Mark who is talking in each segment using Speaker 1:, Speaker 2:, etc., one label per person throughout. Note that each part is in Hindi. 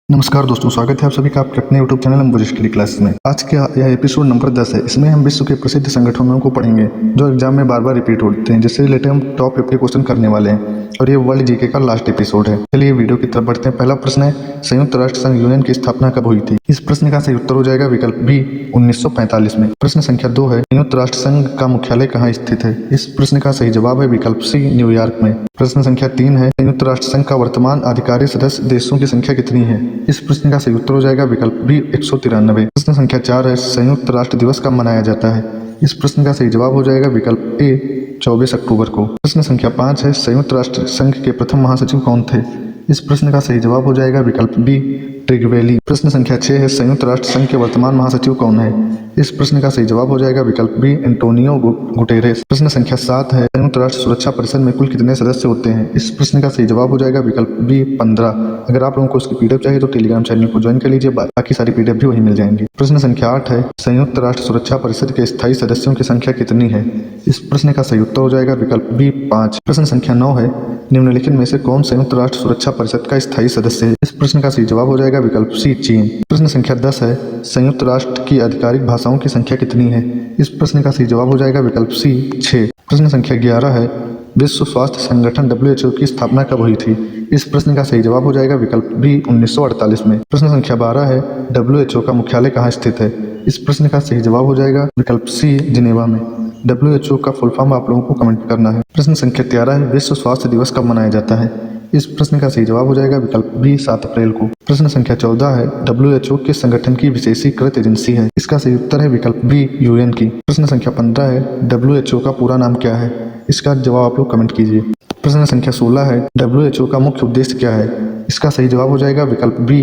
Speaker 1: नमस्कार दोस्तों, स्वागत है आप सभी का आपके अपने यूट्यूब चैनल लंबोजिश की क्लास में। आज के यह एपिसोड नंबर 10 है। इसमें हम विश्व के प्रसिद्ध संगठनों को पढ़ेंगे जो एग्जाम में बार बार रिपीट होते हैं, जिससे रिलेटेड हम टॉप 50 क्वेश्चन करने वाले हैं और ये वर्ल्ड जीके का लास्ट एपिसोड है। चलिए वीडियो की तरफ बढ़ते हैं। पहला प्रश्न है, संयुक्त राष्ट्र संघ यूनियन की स्थापना कब हुई थी? इस प्रश्न का सही उत्तर हो जाएगा विकल्प बी 1945 में। प्रश्न संख्या 2 है, संयुक्त राष्ट्र संघ का मुख्यालय कहाँ स्थित है? इस प्रश्न का सही जवाब है विकल्प सी न्यूयॉर्क में। प्रश्न संख्या 3 है, संयुक्त राष्ट्र संघ का वर्तमान अधिकारी सदस्य देशों की संख्या कितनी है? इस प्रश्न का सही उत्तर हो जाएगा विकल्प बी 193। प्रश्न संख्या 4 है, संयुक्त राष्ट्र दिवस कब मनाया जाता है? इस प्रश्न का सही जवाब हो जाएगा विकल्प ए 24 अक्टूबर को। प्रश्न संख्या 5 है, संयुक्त राष्ट्र संघ के प्रथम महासचिव कौन थे? इस प्रश्न का सही जवाब हो जाएगा विकल्प बी ट्रिगवेली। प्रश्न संख्या 6 है, संयुक्त राष्ट्र संघ के वर्तमान महासचिव कौन है? इस प्रश्न का सही जवाब हो जाएगा विकल्प बी एंटोनियो गुटेरेस। प्रश्न संख्या 7 है, संयुक्त राष्ट्र सुरक्षा परिषद में कुल कितने सदस्य होते हैं? इस प्रश्न का सही जवाब हो जाएगा विकल्प बी 15। अगर आप लोगों को उसकी पीडीएफ चाहिए तो टेलीग्राम चैनल को ज्वाइन कर लीजिए, बाकी सारी पीडीएफ भी वहीं मिल जाएंगी। प्रश्न संख्या 8 है, संयुक्त राष्ट्र सुरक्षा परिषद के स्थायी सदस्यों की संख्या कितनी है? इस प्रश्न का सही उत्तर हो जाएगा विकल्प बी 5। प्रश्न संख्या 9 है, निम्नलिखित में से कौन संयुक्त राष्ट्र सुरक्षा परिषद का स्थायी सदस्य है? इस प्रश्न का सही जवाब हो जाएगा विकल्प सी चीन। प्रश्न संख्या 10 है, संयुक्त राष्ट्र की आधिकारिक भाषाओं की संख्या कितनी है? इस प्रश्न का सही जवाब हो जाएगा विकल्प सी 6। प्रश्न संख्या 11 है, विश्व स्वास्थ्य संगठन WHO की स्थापना कब हुई थी? इस प्रश्न का सही जवाब हो जाएगा विकल्प बी 1948 में। प्रश्न संख्या 12 है, WHO का मुख्यालय कहाँ स्थित है? इस प्रश्न का सही जवाब हो जाएगा विकल्प सी जिनेवा में। WHO का फुल फॉर्म आप लोगों को कमेंट करना है। प्रश्न संख्या 13 है, विश्व स्वास्थ्य दिवस कब मनाया जाता है? इस प्रश्न का सही जवाब हो जाएगा विकल्प बी 7 अप्रैल को। प्रश्न संख्या 14 है, WHO किस संगठन की विशेषीकृत एजेंसी है? इसका सही उत्तर है विकल्प बी UN की। प्रश्न संख्या 15 है, WHO का पूरा नाम क्या है? इसका जवाब आप लोग कमेंट कीजिए। प्रश्न संख्या 16 है, WHO का मुख्य उद्देश्य क्या है? इसका सही जवाब हो जाएगा विकल्प बी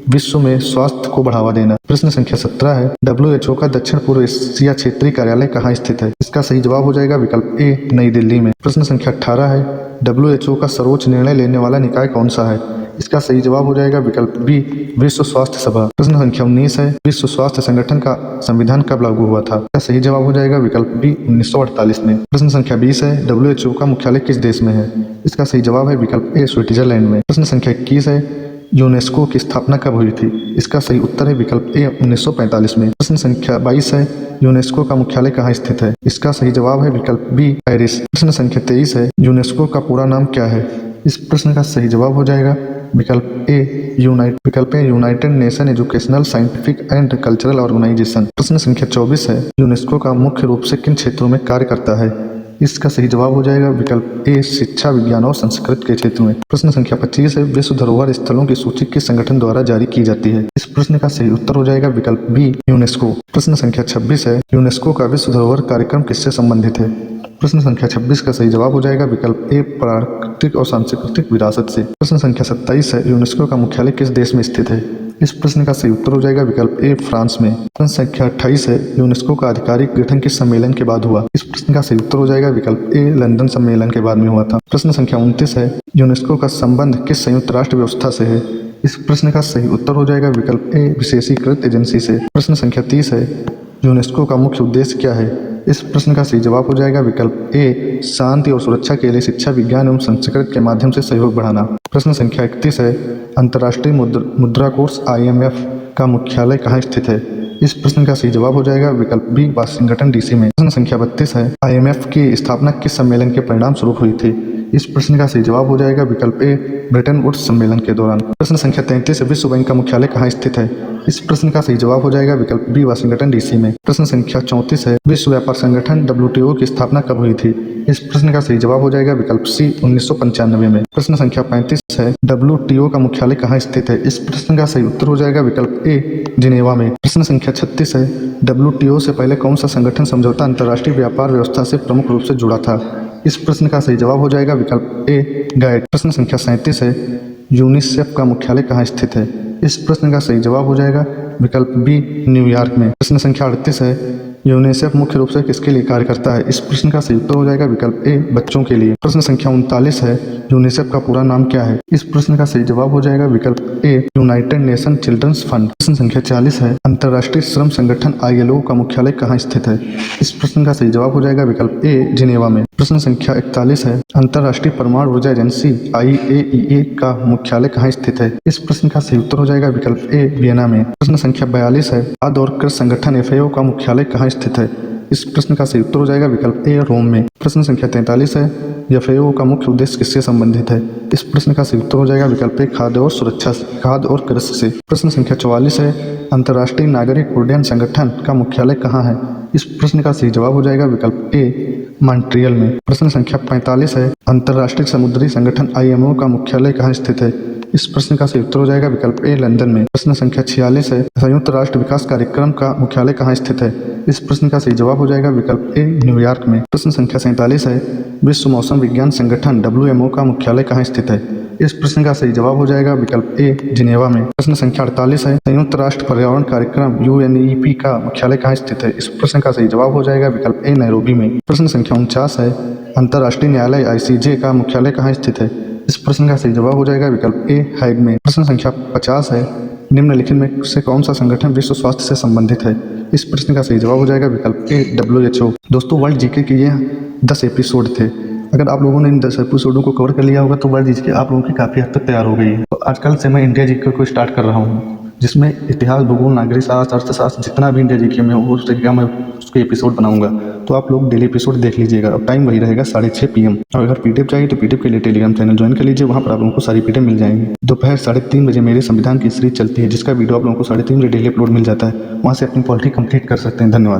Speaker 1: विश्व में स्वास्थ्य को बढ़ावा देना। प्रश्न संख्या 17 है, WHO का दक्षिण पूर्व एशिया क्षेत्रीय कार्यालय कहाँ स्थित है? इसका सही जवाब हो जाएगा विकल्प ए नई दिल्ली में। प्रश्न संख्या 18 है, WHO का सर्वोच्च निर्णय लेने वाला निकाय कौन सा है? इसका सही जवाब हो जाएगा विकल्प बी विश्व स्वास्थ्य सभा। प्रश्न संख्या 19 है, विश्व स्वास्थ्य संगठन का संविधान कब लागू हुआ था? इसका सही जवाब हो जाएगा विकल्प बी 1948 में। प्रश्न संख्या 20 है, WHO का मुख्यालय किस देश में है? इसका सही जवाब है विकल्प ए स्विट्जरलैंड में। प्रश्न संख्या 21 है, यूनेस्को की स्थापना कब हुई थी? इसका सही उत्तर है विकल्प ए 1945 में। प्रश्न संख्या 22 है, यूनेस्को का मुख्यालय कहाँ स्थित है? इसका सही जवाब है विकल्प बी पेरिस। प्रश्न संख्या 23 है, यूनेस्को का पूरा नाम क्या है? इस प्रश्न का सही जवाब हो जाएगा विकल्प A United Nation Educational Scientific and Cultural Organization. प्रश्न संख्या 24 है, यूनेस्को का मुख्य रूप से किन क्षेत्रों में कार्य करता है? इसका सही जवाब हो जाएगा विकल्प ए शिक्षा, विज्ञान और संस्कृत के क्षेत्र में। प्रश्न संख्या 25 है, विश्व धरोहर स्थलों की सूची किस संगठन द्वारा जारी की जाती है? इस प्रश्न का सही उत्तर हो जाएगा विकल्प बी यूनेस्को। प्रश्न संख्या 26 है, यूनेस्को का विश्व धरोहर कार्यक्रम किससे संबंधित है? प्रश्न संख्या 26 का सही जवाब हो जाएगा विकल्प ए प्राकृतिक और सांस्कृतिक विरासत से। प्रश्न संख्या 27 है, यूनेस्को का मुख्यालय किस देश में स्थित है? इस प्रश्न का सही उत्तर हो जाएगा विकल्प ए फ्रांस में। प्रश्न संख्या 28 है, यूनेस्को का आधिकारिक गठन किस सम्मेलन के बाद हुआ? इस प्रश्न का सही उत्तर हो जाएगा विकल्प ए लंदन सम्मेलन के बाद में हुआ था। प्रश्न संख्या 29 है, यूनेस्को का संबंध किस संयुक्त राष्ट्र व्यवस्था से है? इस प्रश्न का सही उत्तर हो जाएगा विकल्प ए विशेषीकृत एजेंसी से। प्रश्न संख्या 30 है, यूनेस्को का मुख्य उद्देश्य क्या है? इस प्रश्न का सही जवाब हो जाएगा विकल्प ए शांति और सुरक्षा के लिए शिक्षा, विज्ञान एवं संस्कृत के माध्यम से सहयोग बढ़ाना। प्रश्न संख्या 31 है, अंतर्राष्ट्रीय मुद्रा कोष IMF का मुख्यालय कहाँ स्थित है? इस प्रश्न का सही जवाब हो जाएगा विकल्प बी वाशिंगटन DC में। प्रश्न संख्या 32 है, IMF की स्थापना किस सम्मेलन के परिणाम स्वरूप हुई थी? इस प्रश्न का सही जवाब हो जाएगा विकल्प ए ब्रेटन वुड्स सम्मेलन के दौरान। प्रश्न संख्या 33 है, विश्व बैंक का मुख्यालय कहाँ स्थित है? इस प्रश्न का सही जवाब हो जाएगा विकल्प बी वाशिंगटन DC में। प्रश्न संख्या 34 है, विश्व व्यापार संगठन WTO की स्थापना कब हुई थी? इस प्रश्न का सही जवाब हो जाएगा विकल्प सी 1995 में। प्रश्न संख्या 35 है, WTO का मुख्यालय कहाँ स्थित है? इस प्रश्न का सही उत्तर हो जाएगा विकल्प ए जिनेवा में। प्रश्न संख्या 36 है, WTO से पहले कौन सा संगठन समझौता अंतर्राष्ट्रीय व्यापार व्यवस्था से प्रमुख रूप से जुड़ा था? इस प्रश्न का सही जवाब हो जाएगा विकल्प ए गाइड। प्रश्न संख्या 37 है, यूनिसेफ का मुख्यालय कहाँ स्थित है? इस प्रश्न का सही जवाब हो जाएगा विकल्प बी न्यूयॉर्क में। प्रश्न संख्या 38 है, यूनिसेफ मुख्य रूप से किसके लिए कार्य करता है? इस प्रश्न का सही उत्तर हो जाएगा विकल्प ए बच्चों के लिए। प्रश्न संख्या 39 है, यूनिसेफ का पूरा नाम क्या है? इस प्रश्न का सही जवाब हो जाएगा विकल्प A United nation children's fund. प्रश्न संख्या 40 है, अंतर्राष्ट्रीय श्रम संगठन ILO का मुख्यालय कहाँ स्थित है? इस प्रश्न का सही जवाब हो जाएगा विकल्प ए जिनेवा में। प्रश्न संख्या 41 है, अंतर्राष्ट्रीय परमाणु ऊर्जा एजेंसी IAEA का मुख्यालय कहाँ स्थित है? इस प्रश्न का सही उत्तर हो जाएगा विकल्प ए, वियना में। प्रश्न संख्या 42 है, खाद्य और कृषि संगठन FAO का मुख्यालय कहाँ स्थित है? इस प्रश्न का सही उत्तर हो जाएगा विकल्प ए, रोम में। प्रश्न संख्या 43 है, FAO का मुख्य उद्देश्य किससे संबंधित है? इस प्रश्न का सही उत्तर हो जाएगा विकल्प ए, खाद्य और सुरक्षा से, खाद्य और कृषि से। प्रश्न संख्या 44 है, अंतर्राष्ट्रीय नागरिक उड्डयन संगठन का मुख्यालय कहाँ है? इस प्रश्न का सही जवाब हो जाएगा विकल्प ए, मॉन्ट्रियल में। प्रश्न संख्या 45 है, अंतर्राष्ट्रीय समुद्री संगठन IMO का मुख्यालय कहाँ स्थित है? इस प्रश्न का सही उत्तर हो जाएगा विकल्प ए, लंदन में। प्रश्न संख्या 46 है, संयुक्त राष्ट्र विकास कार्यक्रम का मुख्यालय कहाँ स्थित है? इस प्रश्न का सही जवाब हो जाएगा विकल्प ए, न्यूयॉर्क में। प्रश्न संख्या 47 है, विश्व मौसम विज्ञान संगठन WMO का मुख्यालय कहाँ स्थित है? इस प्रश्न का सही जवाब हो जाएगा विकल्प ए, जिनेवा में। प्रश्न संख्या 48 है, संयुक्त राष्ट्र पर्यावरण कार्यक्रम UNEP का मुख्यालय कहाँ स्थित है? इस प्रश्न का सही जवाब हो जाएगा विकल्प ए, नैरोबी में। प्रश्न संख्या 49 है, अंतर्राष्ट्रीय न्यायालय ICJ का मुख्यालय कहाँ स्थित है? इस प्रश्न का सही जवाब हो जाएगा विकल्प ए, हैग में। प्रश्न संख्या 50 है, निम्नलिखित में से कौन सा संगठन विश्व स्वास्थ्य से संबंधित है? इस प्रश्न का सही जवाब हो जाएगा विकल्प ए, WHO। दोस्तों, वर्ल्ड जीके के ये 10 एपिसोड थे। अगर आप लोगों ने इन 10 एपिसोडों को कवर कर लिया होगा तो वर्ल्ड जीके आप लोगों की काफ़ी हद तक तैयार हो गई है। तो आजकल से मैं इंडिया जीके को स्टार्ट कर रहा हूँ, जिसमें इतिहास, भूगोल, नागरिक शास्त्र, अर्थशास्त्र, जितना भी इंडिया जीके में हो उस तरीके मैं उसके एपिसोड बनाऊंगा। तो आप लोग डेली एपिसोड देख लीजिएगा। अब टाइम वही रहेगा 6:30 PM। और अगर PDF चाहिए तो PDF के लिए टेलीग्राम चैनल ज्वाइन कर लीजिए, वहाँ पर आप लोगों को सारी PDF मिल जाएंगी। दोपहर 3:30 बजे मेरे संविधान की सीरीज चलती है, जिसका वीडियो आप लोगों को 3:30 बजे डेली अपलोड मिल जाता है। वहाँ से अपनी पॉलिटी कंप्लीट कर सकते हैं। धन्यवाद।